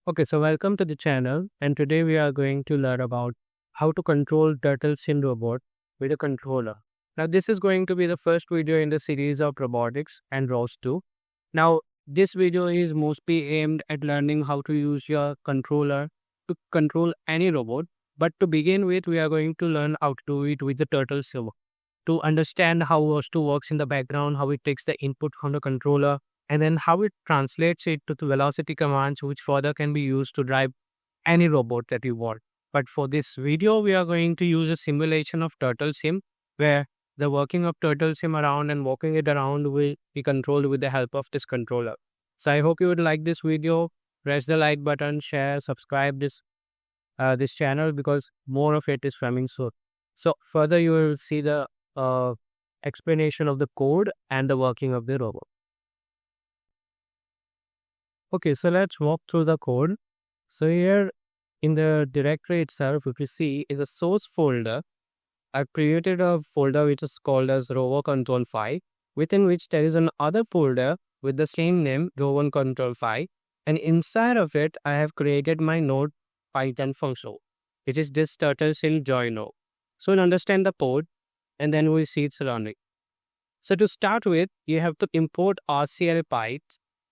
Okay, so welcome to the channel, and today we are going to learn about how to control Turtlesim robot with a controller. Now, this is going to be the first video in the series of robotics and ROS2. Now, this video is mostly aimed at learning how to use your controller to control any robot. But to begin with, we are going to learn how to do it with the Turtlesim to understand how ROS2 works in the background, how it takes the input from the controller, and then how it translates it to the velocity commands, which further can be used to drive any robot that you want. But for this video, we are going to use a simulation of Turtlesim, where the working of Turtlesim around and walking it around will be controlled with the help of this controller. So I hope you would like this video. Press the like button, share, subscribe this channel because more of it is coming soon. So further, you will see the explanation of the code and the working of the robot. Okay, so let's walk through the code. So here in the directory itself, if you see is a source folder. I've created a folder which is called as rover control 5, within which there is another folder with the same name, rover control 5. And inside of it, I have created my node Python function, which is this Turtlesim joy node. So we'll understand the code and then we'll see it's running. So to start with, you have to import RCLPyth,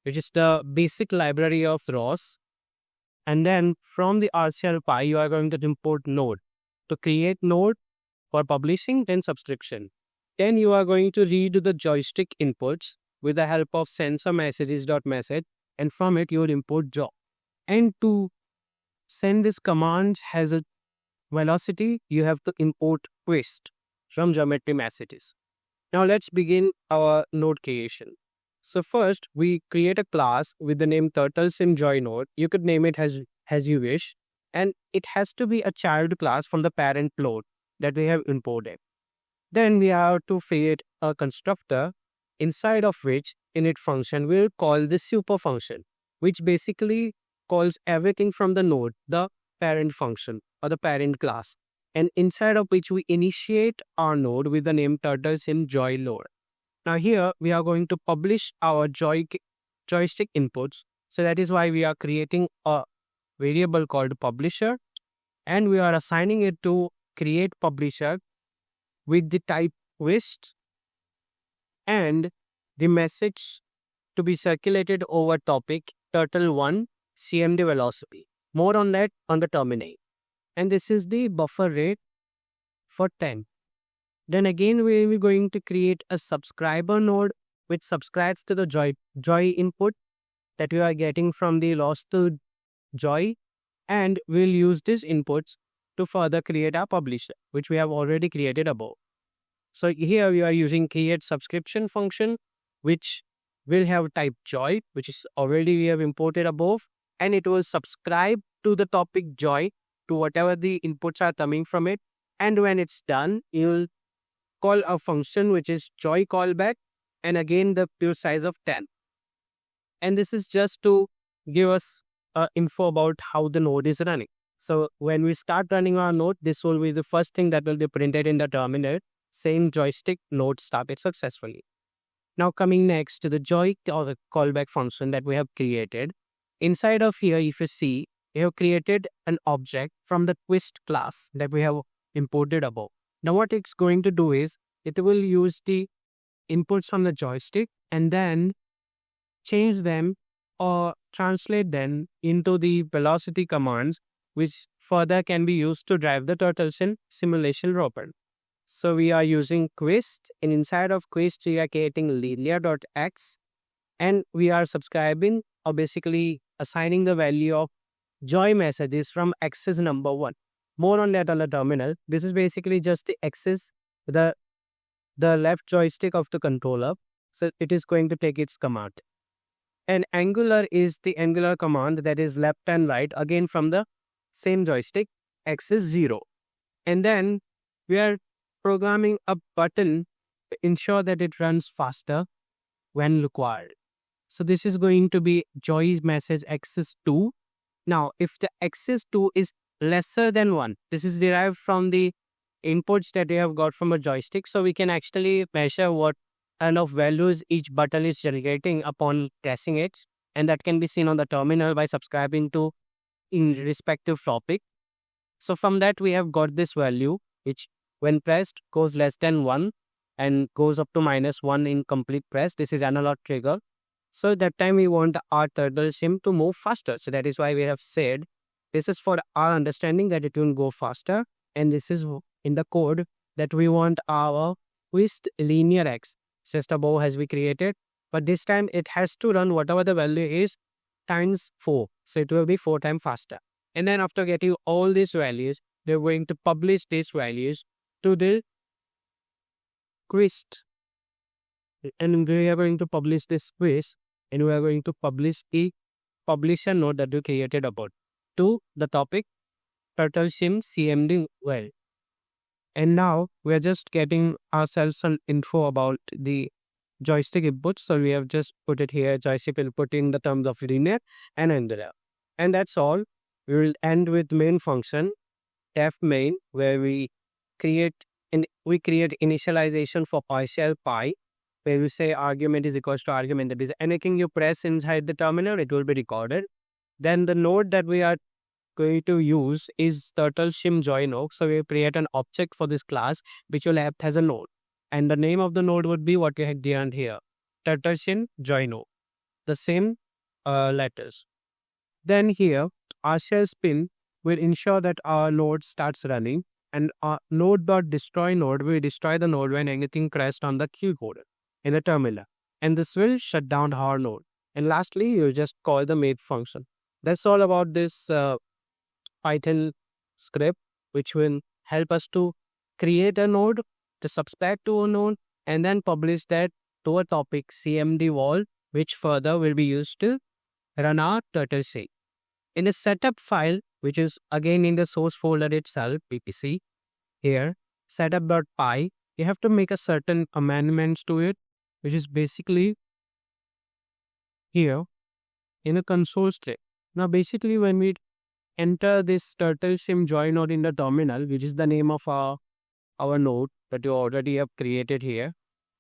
which is the basic library of ROS. And then from the RCLPy, you are going to import node. To create node for publishing, then subscription. Then you are going to read the joystick inputs with the help of sensor messages.message, and from it you will import joy. And to send this command has a velocity, you have to import twist from geometry messages. Now let's begin our node creation. So first, we create a class with the name Turtlesim joy node. You could name it as you wish. And it has to be a child class from the parent node that we have imported. Then we have to create a constructor inside of which init function will call the super function, which basically calls everything from the node, the parent function or the parent class. And inside of which we initiate our node with the name Turtlesim joy node. Now here we are going to publish our joystick inputs. So that is why we are creating a variable called publisher, and we are assigning it to create publisher with the type twist and the message to be circulated over topic turtle1 cmd velocity. More on that on the terminal. And this is the buffer rate for 10. Then again, we will be going to create a subscriber node which subscribes to the joy input that we are getting from the ROS2 joy, and we'll use these inputs to further create our publisher, which we have already created above. So here we are using create subscription function, which will have type joy, which is already we have imported above, and it will subscribe to the topic joy to whatever the inputs are coming from it. And when it's done, you'll call a function which is joy callback, and again the pure size of 10. And this is just to give us info about how the node is running. So when we start running our node, this will be the first thing that will be printed in the terminal, saying joystick node started successfully. Now coming next to the joy or the callback function that we have created. Inside of here, if you see, we have created an object from the twist class that we have imported above. Now what it's going to do is, it will use the inputs from the joystick and then change them or translate them into the velocity commands, which further can be used to drive the Turtlesim simulation robot. So we are using Quist, and inside of Quist we are creating linear.x, and we are subscribing or basically assigning the value of joy messages from axis number 1. More on that on the terminal. This is basically just the axis, the left joystick of the controller. So it is going to take its command. And angular is the angular command that is left and right, again from the same joystick, axis 0. And then we are programming a button to ensure that it runs faster when required. So this is going to be joy message axis 2. Now if the axis 2 is lesser than 1. This is derived from the inputs that we have got from a joystick. So we can actually measure what kind of values each button is generating upon pressing it. And that can be seen on the terminal by subscribing to in respective topic. So from that we have got this value which when pressed goes less than 1 and goes up to -1 in complete press. This is analog trigger. So that time we want our Turtlesim to move faster. So that is why we have said this is for our understanding that it will go faster. And this is in the code that we want our twist linear X just above has we created. But this time it has to run whatever the value is times 4. So it will be 4 times faster. And then after getting all these values, they're going to publish these values to the twist. And we are going to publish this quiz and we are going to publish a publisher node that we created about to the topic Turtlesim CMD well. And now we are just getting ourselves some info about the joystick input. So we have just put it here, joystick input in the terms of linear and envelope. And that's all. We will end with main function, def main, where we create initialization for partial pi, where we say argument is equals to argument. That is anything you press inside the terminal, it will be recorded. Then the node that we are going to use is Turtlesim join node. So we create an object for this class which will act as a node. And the name of the node would be what we had given here, Turtlesim join node. The same letters. Then here, our shell spin will ensure that our node starts running, and our node.destroy node will destroy the node when anything crashed on the Q code in the terminal. And this will shut down our node. And lastly, you just call the main function. That's all about this Python script, which will help us to create a node, to subscribe to a node, and then publish that to a topic CMD wall, which further will be used to run our Turtlesim. In the setup file, which is again in the source folder itself, PPC, here, setup.py, you have to make a certain amendments to it, which is basically here in a console script. Now, basically, when we enter this Turtlesim join node in the terminal, which is the name of our node that you already have created here,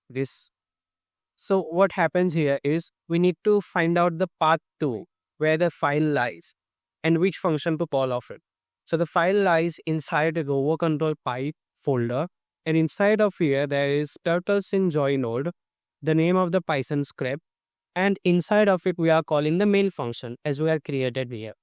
this. So what happens here is we need to find out the path to where the file lies and which function to call of it. So the file lies inside the rover control pipe folder, and inside of here there is Turtlesim join node, the name of the Python script, and inside of it we are calling the main function as we are created here.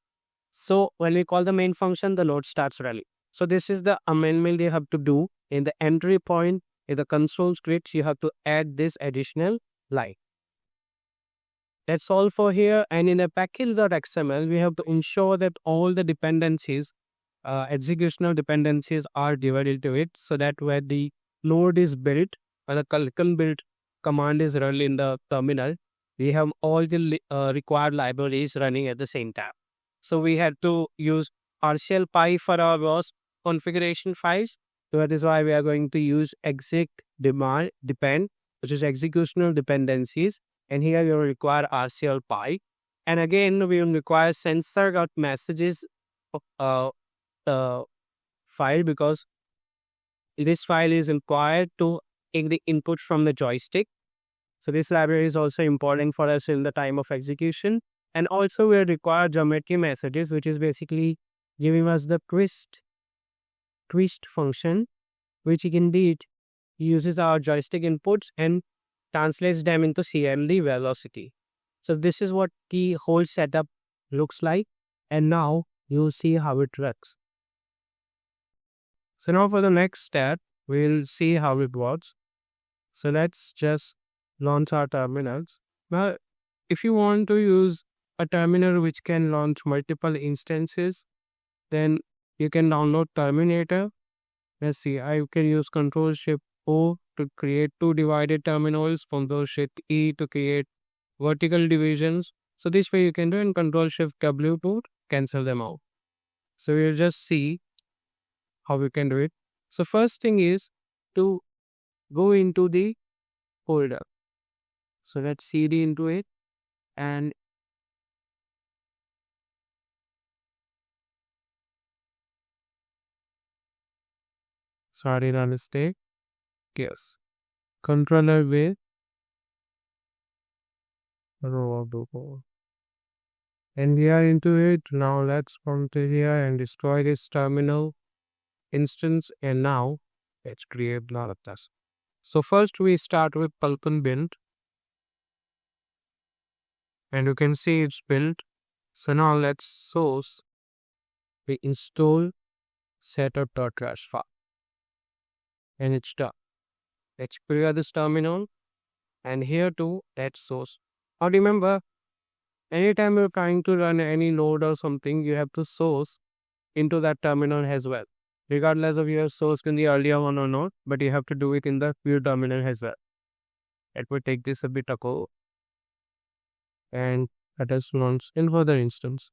So when we call the main function, the node starts running. So this is the amendment you have to do in the entry point in the console script. You have to add this additional line. That's all for here. And in the package.xml, we have to ensure that all the dependencies, executional dependencies are divided to it, so that where the node is built or the Culkan build command is run in the terminal, we have all the required libraries running at the same time. So we had to use RCL pi for our ROS configuration files. So that is why we are going to use exec depend, which is executional dependencies. And here we will require RCL pi. And again, we will require sensor.messages file, because this file is required to take the input from the joystick. So this library is also important for us in the time of execution. And also we require geometry messages, which is basically giving us the twist function, which indeed uses our joystick inputs and translates them into CMD velocity. So this is what the whole setup looks like. And now you'll see how it works. So now for the next step, we'll see how it works. So let's just launch our terminals. Now, if you want to use a terminal which can launch multiple instances, then you can download Terminator. Let's see, I can use Ctrl+Shift+O to create two divided terminals, Ctrl+Shift+E to create vertical divisions. So this way you can do, and Ctrl+Shift+W to cancel them out. So we'll just see how we can do it. So first thing is to go into the folder. So let's cd into it, and sorry, not mistake. Yes. Controller with row of the code. And we are into it. Now let's come to here and destroy this terminal instance. And now let's create lot of this. So first we start with pulp and build. And you can see it's built. So now let's source. We install setup.trash file. And it's done. Let's clear this terminal. And here too, let's source. Now remember, anytime you're trying to run any load or something, you have to source into that terminal as well. Regardless of your source in the earlier one or not, but you have to do it in the pure terminal as well. Let me take this a bit ago. And let us launch in further instance.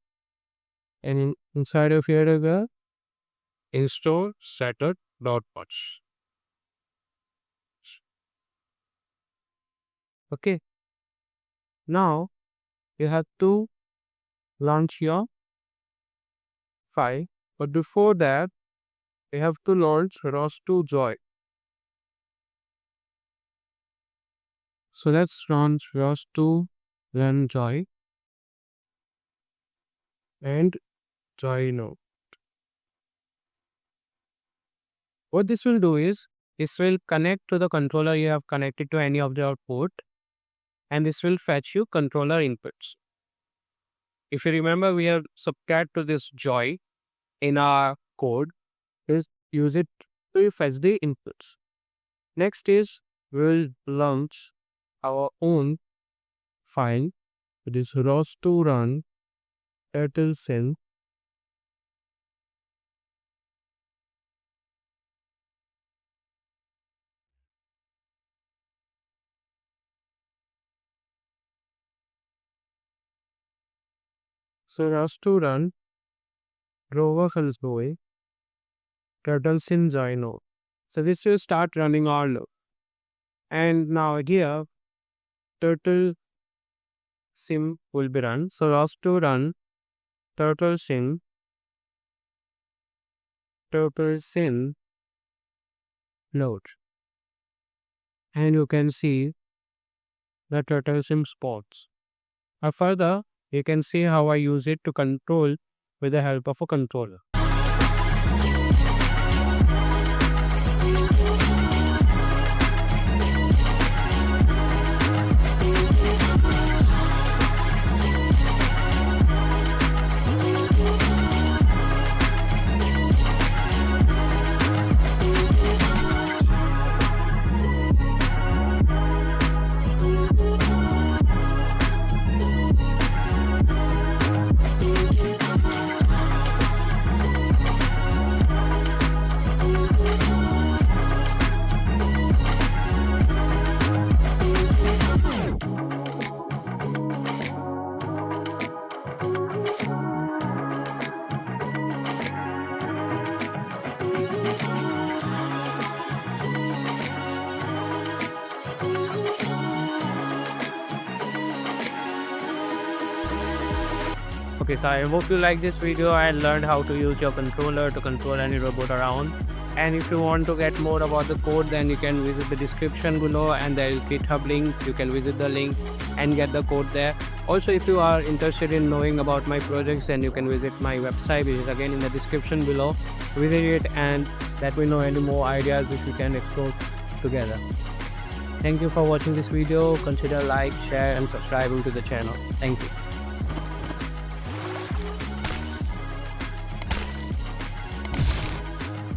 And inside of here as well, install setup.watch. Okay. Now you have to launch your file, but before that, we have to launch ROS2 Joy. So let's launch ROS2 run Joy and Joy node. What this will do is, this will connect to the controller you have connected to any of the output, and this will fetch you controller inputs. If you remember, we have subtract to this Joy in our code, is use it to fetch the inputs. Next is we'll launch our own file. It is ROS2 run Turtlesim. So ROS2 run Rover Turtlesim join node. So this will start running our load. And now here Turtlesim will be run. So ROS2 run Turtlesim load. And you can see the Turtlesim spots. Further, you can see how I use it to control with the help of a controller. Okay, so I hope you like this video and learned how to use your controller to control any robot around. And if you want to get more about the code, then you can visit the description below, and there is GitHub link. You can visit the link and get the code there. Also, if you are interested in knowing about my projects, then you can visit my website, which is again in the description below. Visit it and let me know any more ideas which we can explore together. Thank you for watching this video. Consider like, share and subscribing to the channel. Thank you.